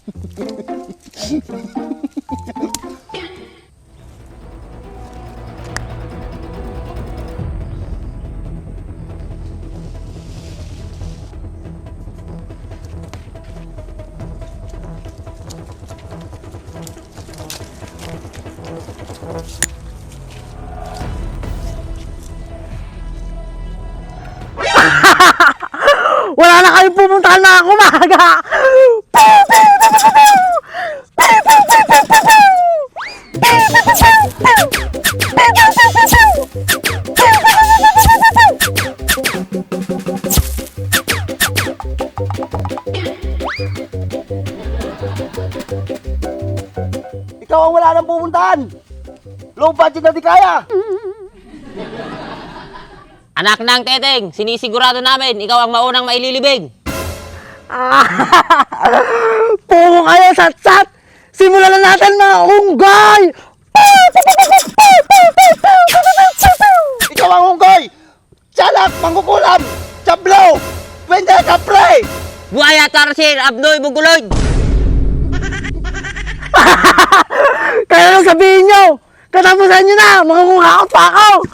Wala na kayong pupuntahan na ako umaga! Ikaw ang wala nang pupuntahan! Low budget na di kaya! Anak ng Teteng, sinisigurado namin, ikaw ang maunang maililibing. Puro kayo, sat-sat! Simulan na natin mga unggay! Ikaw ang hunggoy! Salak, mangkukulam! Sablaw! Pwede ka, pre! Buhaya Tarsil, Abnoy, Buguloy! Kaya lang sabihin nyo! Katapusan nyo na! Mangungakot pa ako!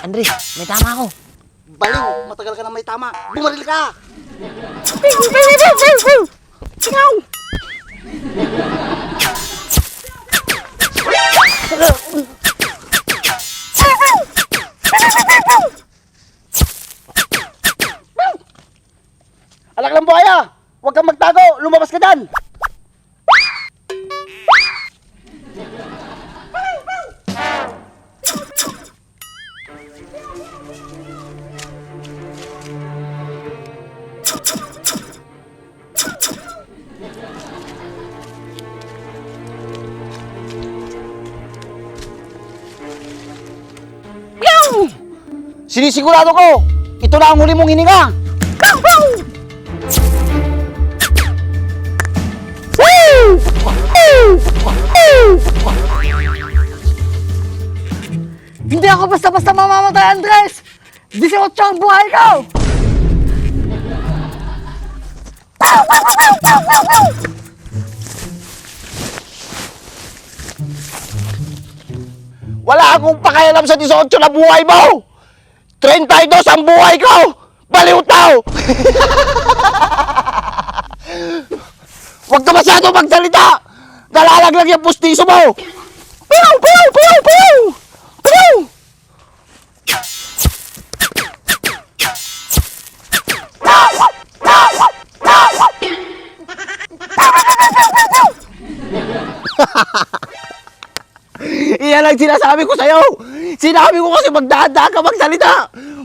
Andres, may tama ako. Baliw, matagal ka na may tama. Bumaril ka! Alak lang buhaya! Huwag kang magtago! Lumabas ka dyan! Sinisigurado ko, ito na ang huli mong hininga. Hindi ako basta-basta mamamatay, Andres! 18 ang buhay ko! Wala akong pakialam sa 18 na buhay mo! 32 ang buhay ko! Baliw tao! Huwag ka masyado magsalita! Nalalaglag yung pustiso mo! Piyaw! Piyaw! Piyaw! Piyaw! Piyaw! Iyan ang sinasabi ko sa'yo! Sinabi ko kasi magdahan-dahan ka magsalita!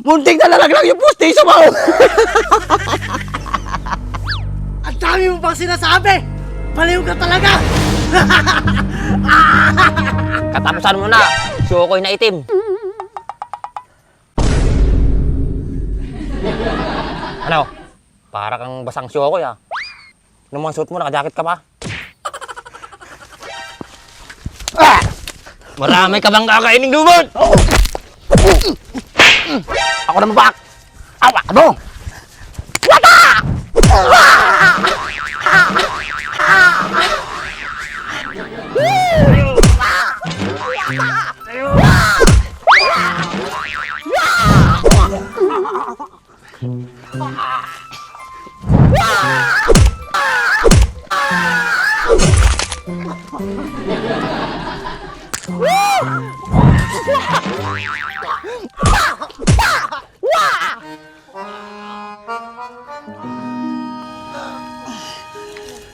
Munting nalalaglag yung pustiso mo! Ang dami mo pang sinasabi! Baliw ka talaga! Katapusan mo na, sukoy na itim. Ano? Para kang basang sukoy ah. Nung mga suot mo, nakajakit ka pa? Marami ka bang kakaining lumot? Ako naman bak! Awa! Ano? Wata!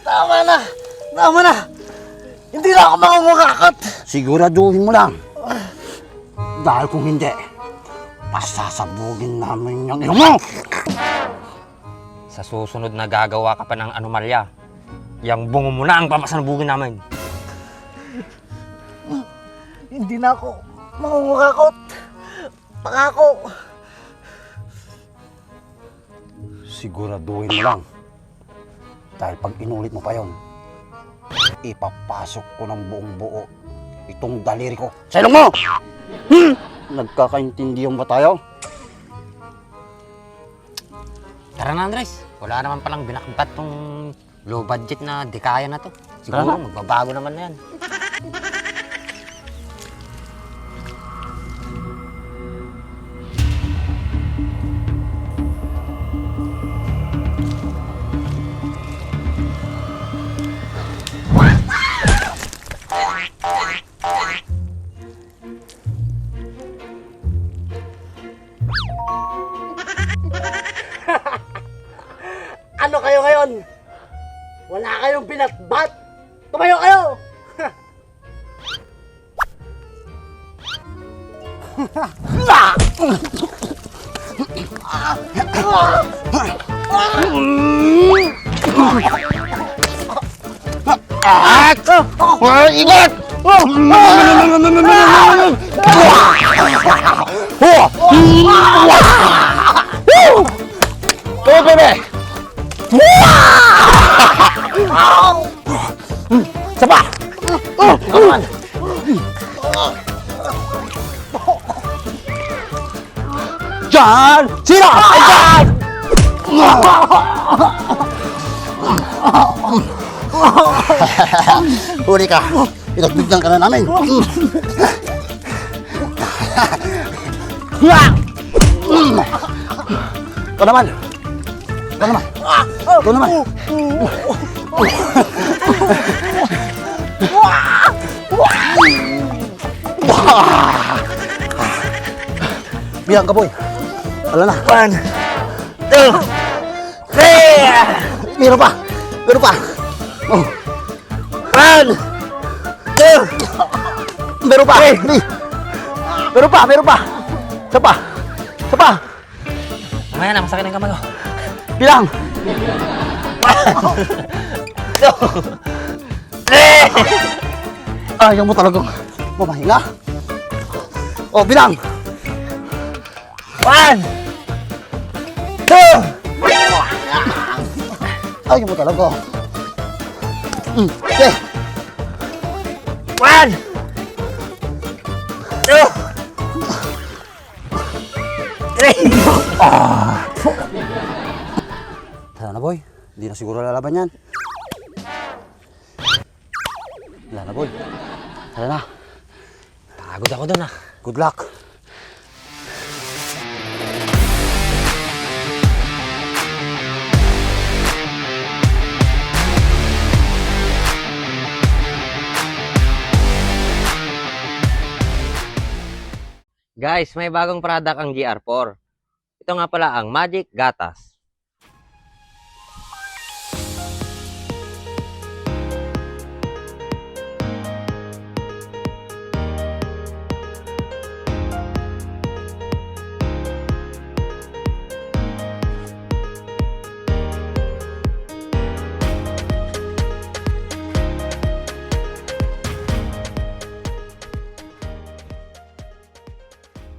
Tama na! Tama na! Hindi na ako mangungakot! Siguraduhin mo lang. Dahil kung hindi, pasasabugin namin yung ilong mo! Sa susunod na gagawa ka pa ng anomalya, yang bungo mo na ang papasanubugin namin. Hindi na ako mangungakot! Pangako! Siguraduhin mo lang. Dahil pag inulit mo pa yon, ipapasok ko ng buong buo itong daliri ko sa ilong mo! Nagkakaintindihan ba tayo? Tara na, Andres. Wala naman palang binakbat tong low budget na dikaya na to. Siguro magbabago naman na yan. Ano kayo ngayon? Wala kayong binatbat? Tumayo kayo! Ingat! Go, bebe! Sapa! Come on! Diyan! Sino? Ay, diyan! Huli ka! Pinagbigyan ka na namin! Ikaw naman! Ikaw naman! Ikaw naman! Bilang ka, boy! Wala na! 1, 2, 3! Meron pa! Meron pa! 1, 2! Meron pa! Meron pa! Meron pa! Isa pa! Isa pa! Mamaya na, masakit ang kamay ko. Bilang! 1, 2, 3! Ayaw mo talagang mamahinga? O, bilang! 1, 2! Ayaw mo talaga. Okay. 1, 2, 3! Tara na, boy. Hindi na siguro lalaban yan. Wala na, boy. Tara na. Pagod ako dun ah. Good luck. Guys, may bagong product ang GR4. Ito nga pala ang Magic Gatas.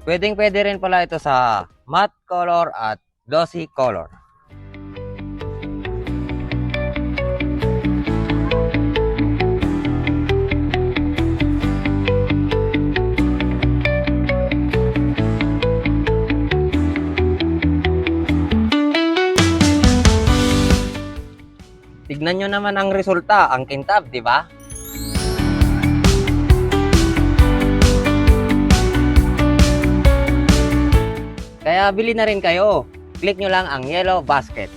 Pwedeng-pwede rin pala ito sa matte color at glossy color. Tignan nyo naman ang resulta, ang kintab, di ba? Kaya bili na rin kayo. Click nyo lang ang yellow basket.